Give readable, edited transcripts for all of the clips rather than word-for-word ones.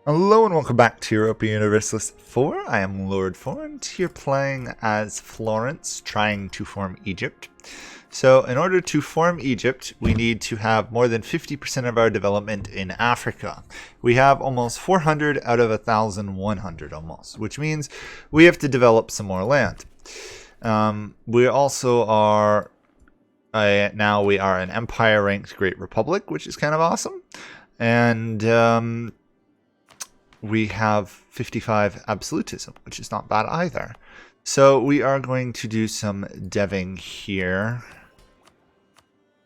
Hello and welcome back to Europa Universalis 4. I am Lord Forwind, here playing as Florence, trying to form Egypt. So in order to form Egypt, we need to have more than 50% of our development in Africa. We have almost 400 out of 1,100 almost, which means we have to develop some more land. We also are, now we are an empire-ranked Great Republic, which is kind of awesome. And we have 55 absolutism, which is not bad either. So we are going to do some deving here.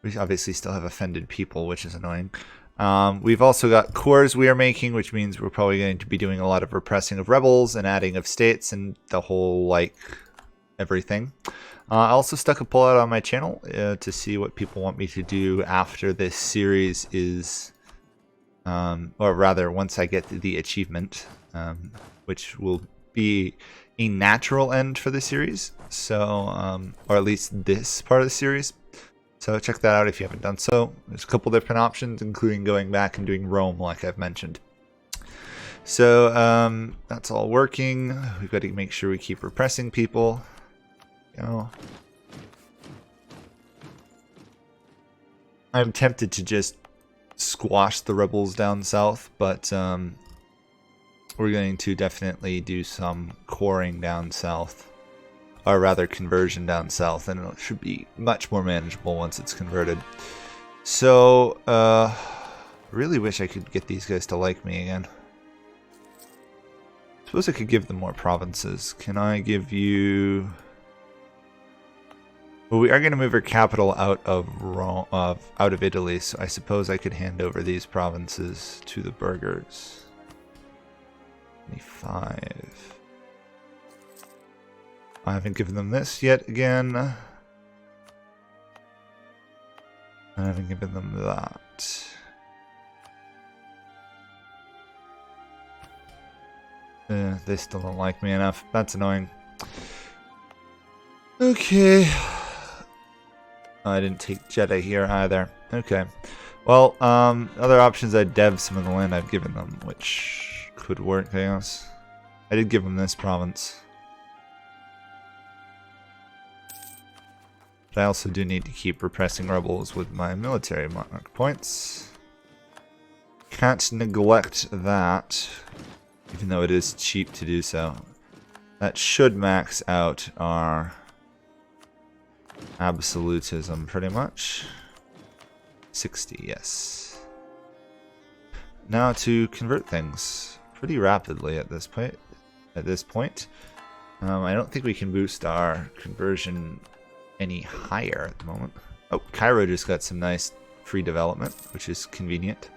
We obviously still have offended people, which is annoying. We've also got cores we are making, which means we're probably going to be doing a lot of repressing of rebels and adding of states and the whole, like, everything. I also stuck a poll out on my channel to see what people want me to do after this series is... or rather, once I get the achievement, which will be a natural end for the series, so, or at least this part of the series. So check that out if you haven't done so. There's a couple different options, including going back and doing Rome, like I've mentioned. So that's all working. We've got to make sure we keep repressing people. You know, I'm tempted to just squash the rebels down south, but we're going to definitely do some coring down south, or rather conversion down south, and it should be much more manageable once it's converted. So really wish I could get these guys to like me again. Suppose I could give them more provinces. Can I give you... Well, we are going to move our capital out of Rome, out of Italy, so I suppose I could hand over these provinces to the burghers. 25. I haven't given them this yet again. I haven't given them that. They still don't like me enough. That's annoying. Okay. I didn't take Jeddah here either. Okay. Well, other options, I'd dev some of the land I've given them, which could work, I guess. I did give them this province. But I also do need to keep repressing rebels with my military monarch points. Can't neglect that, even though it is cheap to do so. That should max out our absolutism pretty much. 60, yes. Now to convert things pretty rapidly at this point. I don't think we can boost our conversion any higher at the moment. Oh, Cairo just got some nice free development, which is convenient.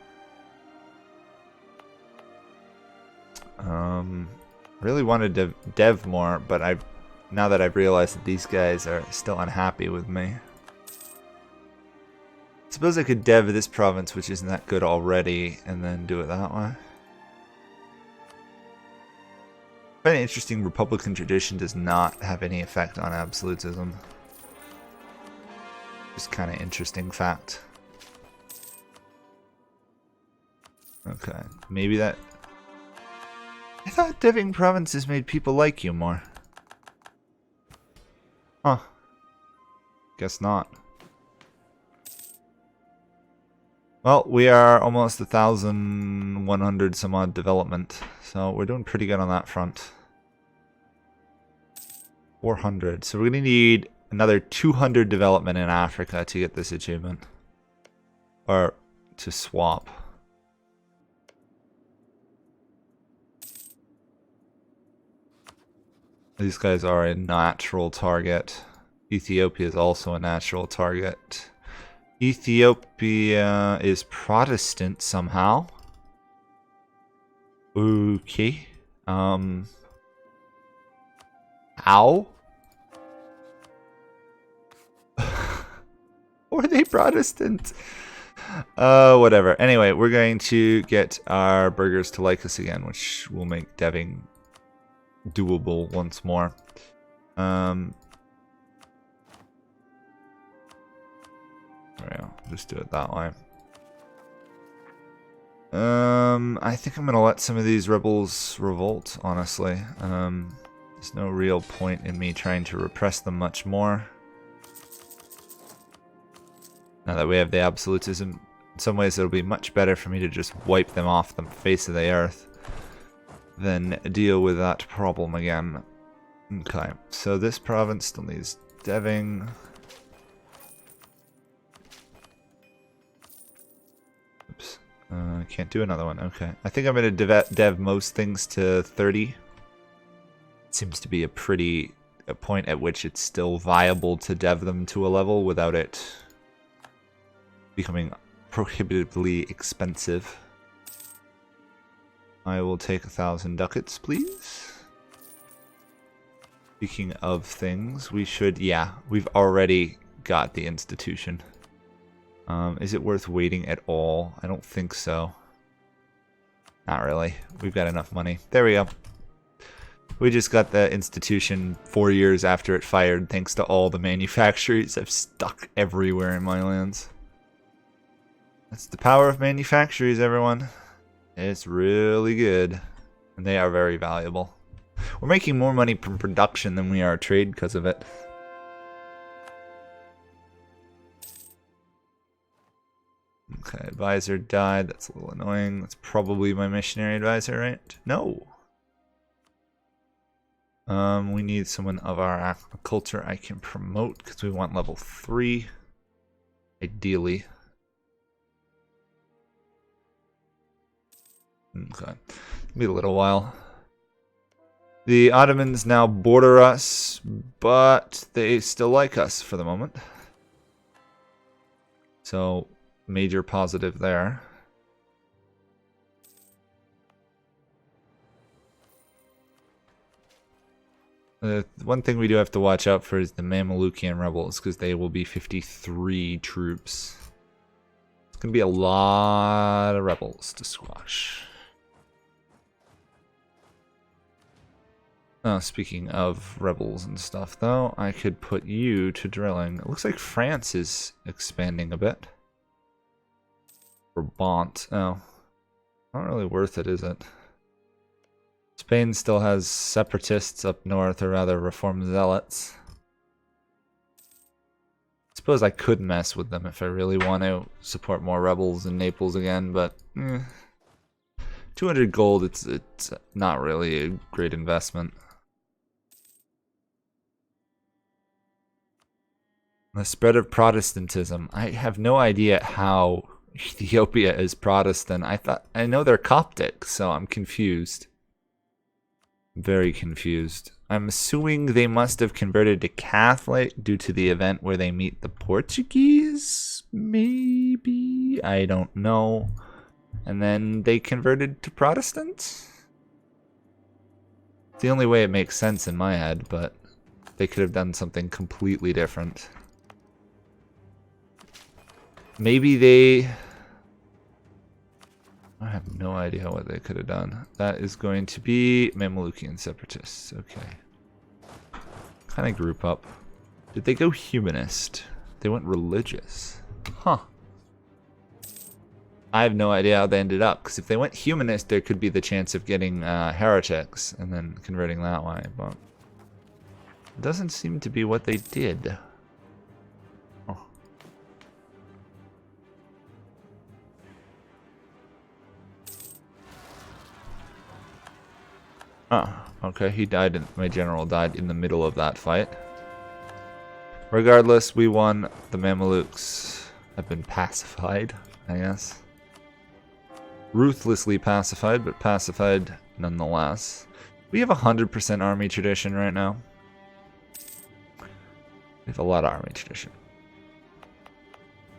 Really wanted to dev more, but now that I've realized that these guys are still unhappy with me. Suppose I could dev this province, which isn't that good already, and then do it that way. Very interesting, Republican tradition does not have any effect on absolutism. Just kind of interesting fact. Okay, maybe that... I thought deving provinces made people like you more. Huh. Guess not. Well, we are almost 1,100 some odd development, so we're doing pretty good on that front. 400. So we're going to need another 200 development in Africa to get this achievement. Or to swap. These guys are a natural target. Ethiopia is also a natural target. Ethiopia is Protestant somehow. Okay. How? Or are they Protestant? Whatever. Anyway, we're going to get our burghers to like us again, which will make deving doable once more. There we go. Just do it that way. I think I'm gonna let some of these rebels revolt, honestly. There's no real point in me trying to repress them much more. Now that we have the absolutism, in some ways it'll be much better for me to just wipe them off the face of the earth than deal with that problem again. Okay, so this province still needs deving. Oops. Can't do another one. Okay. I think I'm going to dev most things to 30. Seems to be a point at which it's still viable to dev them to a level without it becoming prohibitively expensive. I will take 1,000 ducats, please. Speaking of things, we should, yeah, we've already got the institution. Is it worth waiting at all? I don't think so. Not really. We've got enough money. There we go. We just got the institution 4 years after it fired, thanks to all the manufactories I've stuck everywhere in my lands. That's the power of manufactories, everyone. It's really good. And they are very valuable. We're making more money from production than we are trade because of it. Okay, advisor died. That's a little annoying. That's probably my missionary advisor, right? No. We need someone of our aquaculture I can promote because we want level 3. Ideally. Okay. It'll be a little while. The Ottomans now border us, but they still like us for the moment. So, major positive there. One thing we do have to watch out for is the Mamelukian rebels, because they will be 53 troops. It's going to be a lot of rebels to squash. Speaking of rebels and stuff, though, I could put you to drilling. It looks like France is expanding a bit. Brabant. Oh. Not really worth it, is it? Spain still has separatists up north, or rather reform zealots. I suppose I could mess with them if I really want to support more rebels in Naples again, but 200 gold, it's not really a great investment. The spread of Protestantism. I have no idea how Ethiopia is Protestant. I know they're Coptic, so I'm confused. Very confused. I'm assuming they must have converted to Catholic due to the event where they meet the Portuguese? Maybe? I don't know. And then they converted to Protestant? It's the only way it makes sense in my head, but they could have done something completely different. Maybe they... I have no idea what they could have done. That is going to be Mamelukian separatists. Okay. Kind of group up. Did they go humanist? They went religious. Huh. I have no idea how they ended up, because if they went humanist, there could be the chance of getting heretics and then converting that way, but it doesn't seem to be what they did. Oh, okay, he died my general died in the middle of that fight. Regardless, we won. The Mamelukes have been pacified, I guess. Ruthlessly pacified, but pacified nonetheless. We have 100% army tradition right now. We have a lot of army tradition.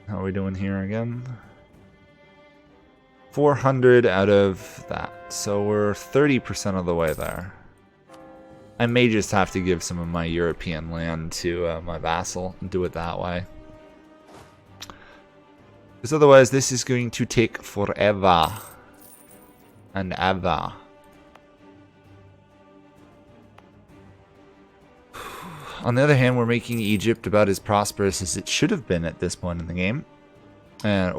How are we doing here again? 400 out of that, so we're 30% of the way there. I may just have to give some of my European land to my vassal and do it that way. Because otherwise this is going to take forever and ever. On the other hand, we're making Egypt about as prosperous as it should have been at this point in the game, and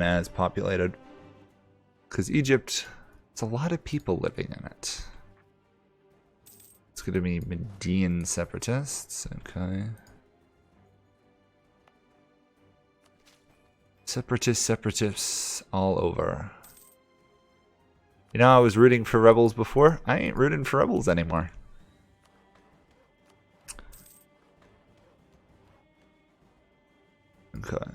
as populated. Because Egypt, it's a lot of people living in it. It's going to be Median separatists. Okay. Separatists all over. You know, I was rooting for rebels before. I ain't rooting for rebels anymore. Okay.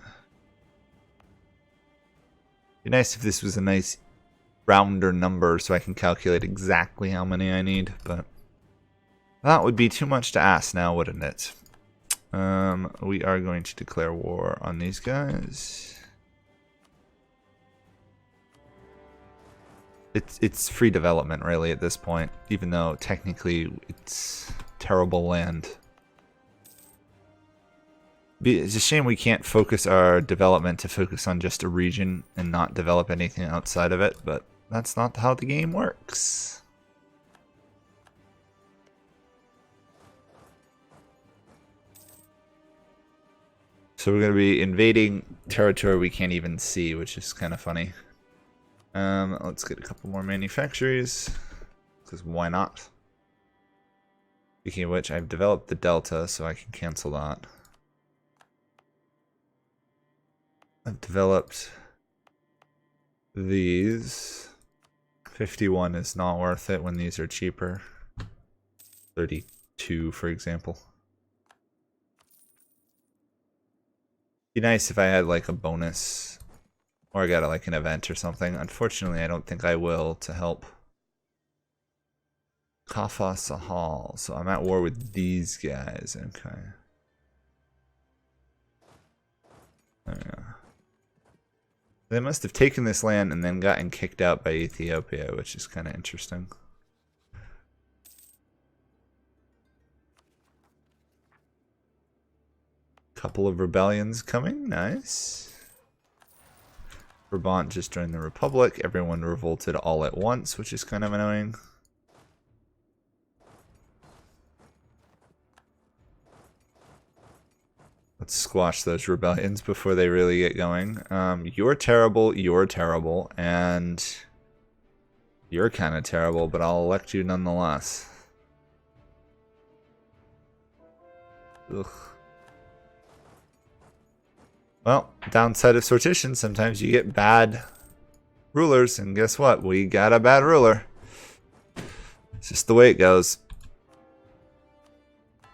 Be nice if this was a nice rounder number so I can calculate exactly how many I need, but that would be too much to ask now, wouldn't it? We are going to declare war on these guys. It's free development really at this point, even though technically it's terrible land. It's a shame we can't focus our development to focus on just a region and not develop anything outside of it, but that's not how the game works. So we're going to be invading territory we can't even see, which is kind of funny. Let's get a couple more manufactories, because why not? Speaking of which, I've developed the Delta, so I can cancel that. I've developed these. 51 is not worth it when these are cheaper. 32, for example. Be nice if I had like a bonus. Or I got like an event or something. Unfortunately, I don't think I will to help. Kafa Sahal. So I'm at war with these guys. Okay. There we go. They must have taken this land and then gotten kicked out by Ethiopia, which is kind of interesting. Couple of rebellions coming. Nice. Brabant just joined the Republic. Everyone revolted all at once, which is kind of annoying. Let's squash those rebellions before they really get going. You're terrible, and you're kind of terrible, but I'll elect you nonetheless. Ugh. Well, downside of sortition, sometimes you get bad rulers, and guess what? We got a bad ruler. It's just the way it goes.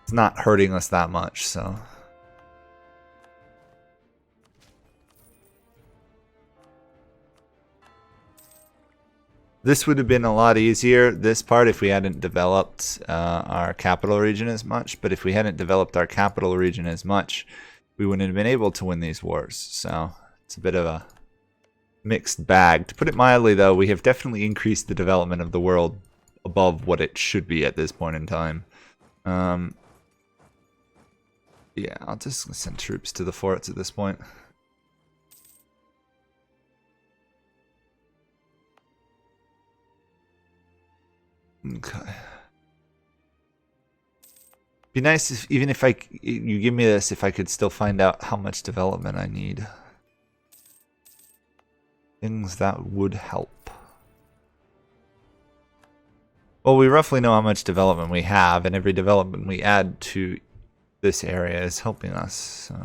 It's not hurting us that much, so. This would have been a lot easier, this part, if we hadn't developed our capital region as much. But if we hadn't developed our capital region as much, we wouldn't have been able to win these wars. So it's a bit of a mixed bag. To put it mildly, though, we have definitely increased the development of the world above what it should be at this point in time. Yeah, I'll just send troops to the forts at this point. Okay. Be nice if, even if you give me this, if I could still find out how much development I need. Things that would help. Well, we roughly know how much development we have, and every development we add to this area is helping us. So.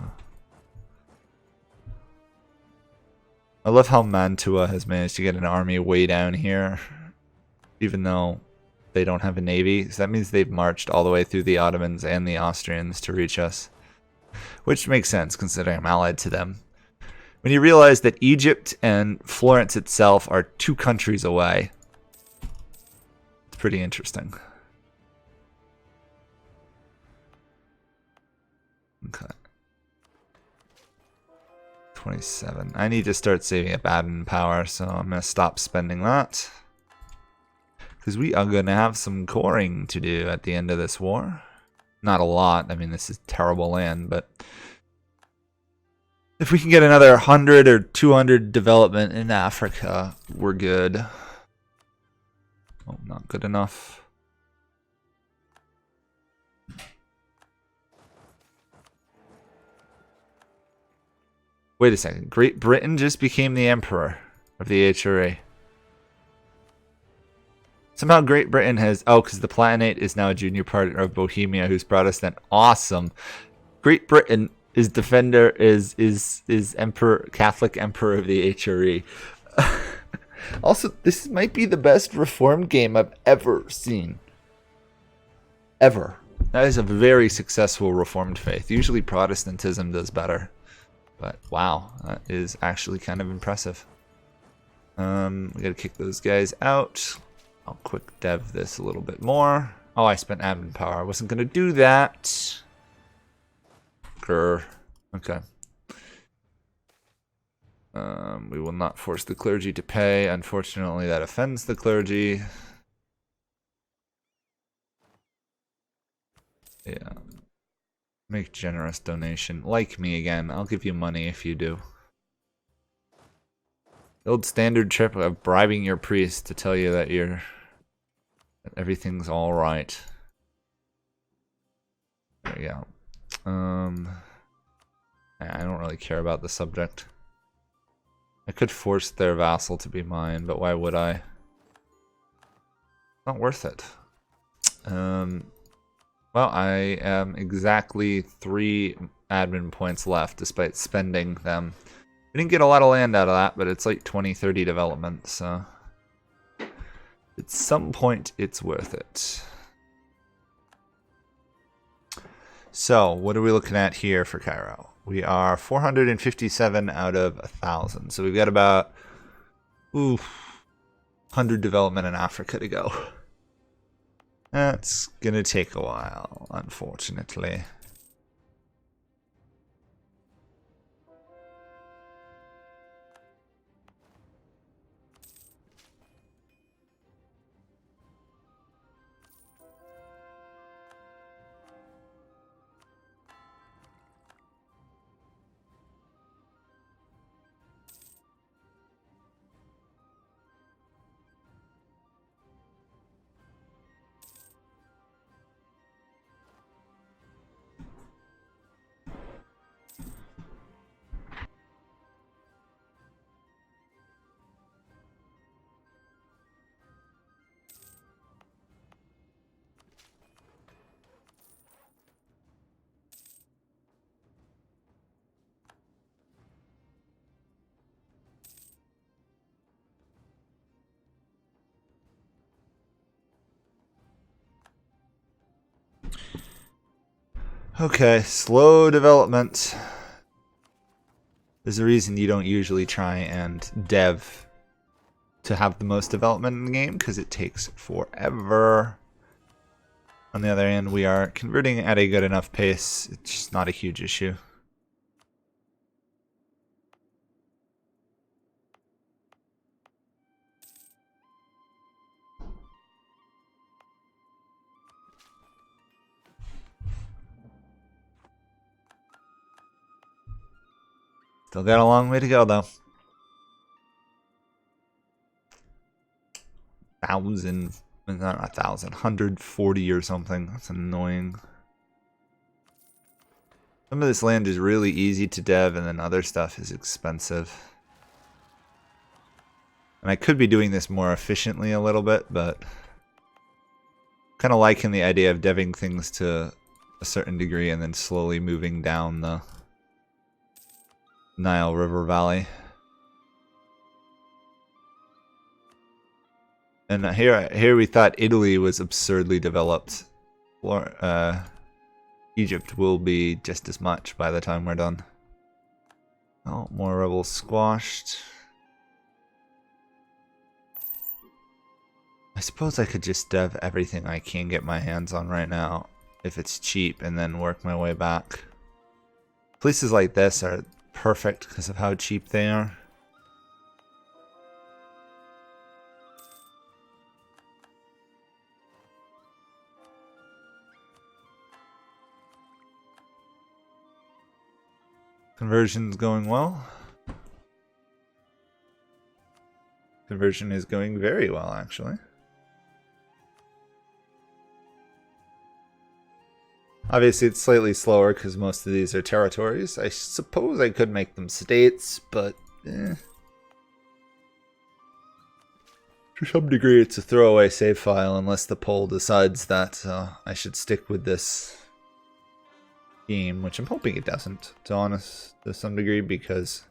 I love how Mantua has managed to get an army way down here, even though they don't have a navy. So that means they've marched all the way through the Ottomans and the Austrians to reach us, which makes sense considering I'm allied to them. When you realize that Egypt and Florence itself are 2 countries away, it's pretty interesting. Okay. 27. I need to start saving up admin power, so I'm going to stop spending that. Because we are going to have some coring to do at the end of this war. Not a lot. I mean, this is terrible land, but if we can get another 100 or 200 development in Africa, we're good. Oh, not good enough. Wait a second. Great Britain just became the emperor of the HRA. Somehow Great Britain has... Oh, because the Platinate is now a junior partner of Bohemia, who's Protestant. Awesome. Great Britain is defender, is Emperor, Catholic Emperor of the HRE. Also, this might be the best Reformed game I've ever seen. Ever. That is a very successful Reformed faith. Usually Protestantism does better. But wow, that is actually kind of impressive. We gotta kick those guys out. I'll quick dev this a little bit more. Oh, I spent admin power. I wasn't gonna do that. Grr. Okay. We will not force the clergy to pay. Unfortunately, that offends the clergy. Yeah. Make generous donation. Like me again. I'll give you money if you do. The old standard trip of bribing your priest to tell you that that everything's all right. There you go. I don't really care about the subject. I could force their vassal to be mine, but why would I? Not worth it. Well, I am exactly 3 admin points left, despite spending them. We didn't get a lot of land out of that, but it's like 20, 30 development, so... At some point, it's worth it. So, what are we looking at here for Cairo? We are 457 out of 1,000, so we've got about 100 development in Africa to go. That's gonna take a while, unfortunately. Okay, slow development. There's a reason you don't usually try and dev to have the most development in the game, because it takes forever. On the other hand, we are converting at a good enough pace. It's just not a huge issue. Still got a long way to go, though. 1,000, not 1,000, 140 or something. That's annoying. Some of this land is really easy to dev, and then other stuff is expensive. And I could be doing this more efficiently a little bit, but kind of liking the idea of deving things to a certain degree and then slowly moving down the Nile River Valley. And here we thought Italy was absurdly developed. Egypt will be just as much by the time we're done. Oh, more rebels squashed. I suppose I could just dev everything I can get my hands on right now, if it's cheap, and then work my way back. Places like this are perfect because of how cheap they are. Conversion's going well. Conversion is going very well, actually. Obviously, it's slightly slower because most of these are territories. I suppose I could make them states, but To some degree, it's a throwaway save file unless the poll decides that I should stick with this game, which I'm hoping it doesn't, to honest, to some degree, because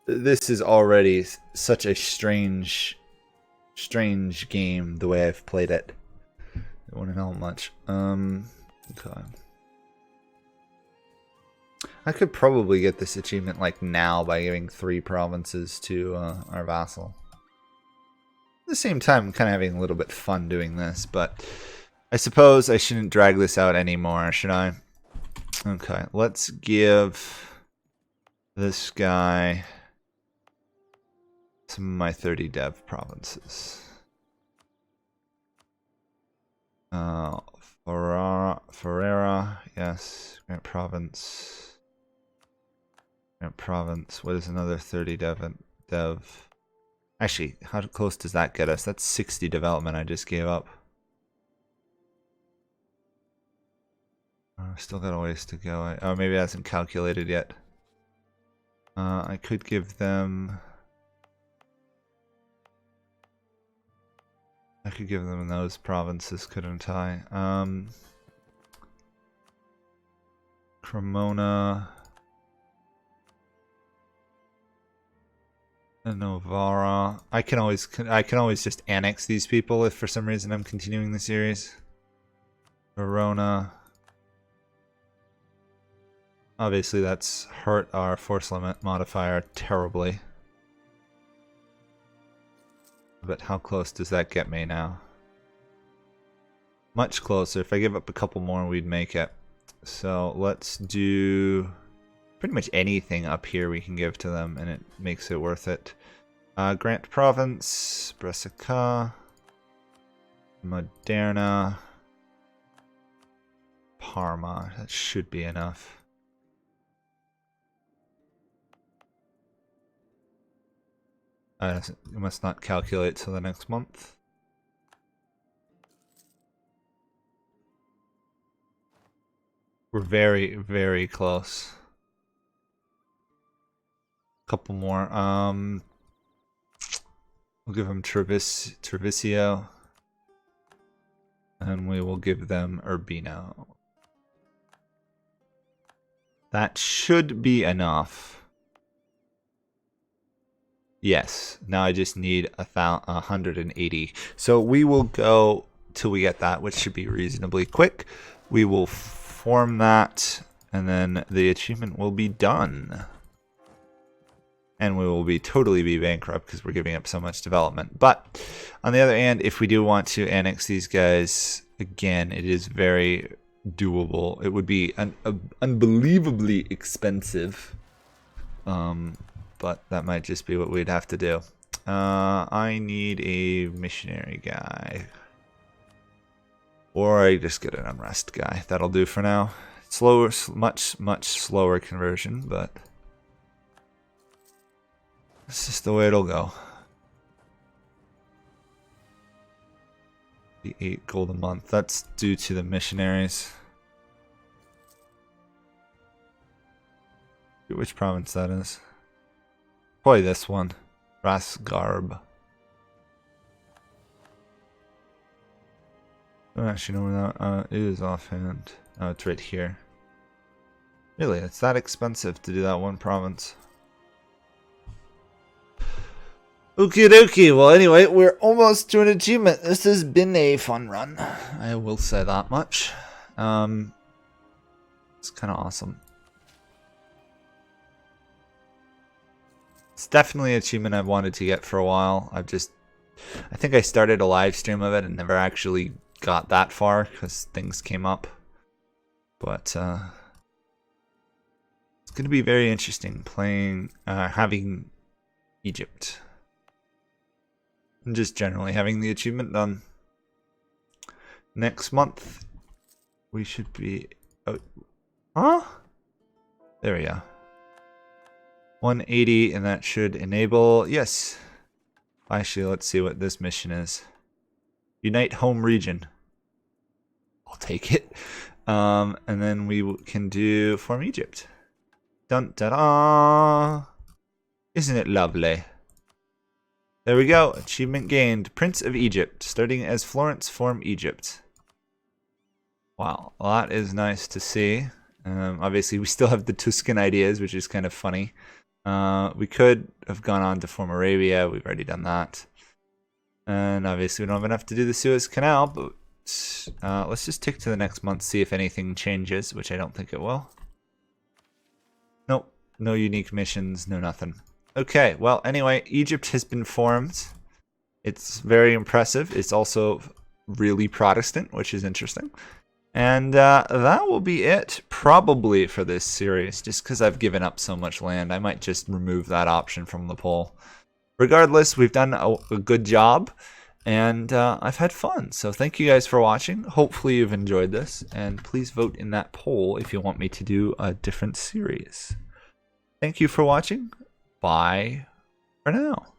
this is already such a strange game the way I've played it. I wouldn't know much. Okay. I could probably get this achievement like now by giving 3 provinces to our vassal. At the same time, I'm kind of having a little bit fun doing this, but I suppose I shouldn't drag this out anymore, should I? Okay, let's give this guy some of my 30 dev provinces. Ferrara, yes, Grant Province. Grant Province, what is another 30 dev? Actually, how close does that get us? That's 60 development I just gave up. Still got a ways to go. Oh, maybe it hasn't calculated yet. I could give them... I could give them those provinces, couldn't I? Cremona and Novara. I can always just annex these people if for some reason I'm continuing the series. Verona. Obviously that's hurt our force limit modifier terribly. But how close does that get me now? Much closer. If I give up a couple more, we'd make it. So let's do pretty much anything up here we can give to them, and it makes it worth it. Grant Province, Brescia, Moderna, Parma. That should be enough. It must not calculate till the next month. We're very, very close. Couple more. We'll give them Treviso. And we will give them Urbino. That should be enough. Yes, now I just need 180. So we will go till we get that, which should be reasonably quick. We will form that, and then the achievement will be done. And we will totally be bankrupt because we're giving up so much development. But on the other hand, if we do want to annex these guys, again, it is very doable. It would be unbelievably expensive. But that might just be what we'd have to do. I need a missionary guy. Or I just get an unrest guy. That'll do for now. Slower, much slower conversion, but it's just the way it'll go. The 8 gold a month. That's due to the missionaries. Which province that is? Probably this one. Rasgarb. I don't actually know where that it is offhand. Oh, it's right here. Really, it's that expensive to do that one province. Okie dokie. Well, anyway, we're almost to an achievement. This has been a fun run. I will say that much. It's kind of awesome. It's definitely an achievement I've wanted to get for a while. I think I started a live stream of it and never actually got that far because things came up. But it's going to be very interesting playing, having Egypt. And just generally having the achievement done. Next month, we should be... Oh, huh? There we go. 180, and that should enable... Yes. Actually, let's see what this mission is. Unite home region. I'll take it. And then we can do Form Egypt. Dun da da! Isn't it lovely? There we go. Achievement gained. Prince of Egypt. Starting as Florence, form Egypt. Wow, well, that is nice to see. Obviously, we still have the Tuscan ideas, which is kind of funny. We could have gone on to form Arabia. We've already done that. And obviously, we don't have enough to do the Suez Canal, but let's just tick to the next month, see if anything changes, which I don't think it will. Nope, no unique missions, no nothing. Okay, well, anyway, Egypt has been formed. It's very impressive. It's also really Protestant, which is interesting. And that will be it, probably, for this series, just because I've given up so much land. I might just remove that option from the poll. Regardless, we've done a good job, and I've had fun. So thank you guys for watching. Hopefully you've enjoyed this, and please vote in that poll if you want me to do a different series. Thank you for watching. Bye for now.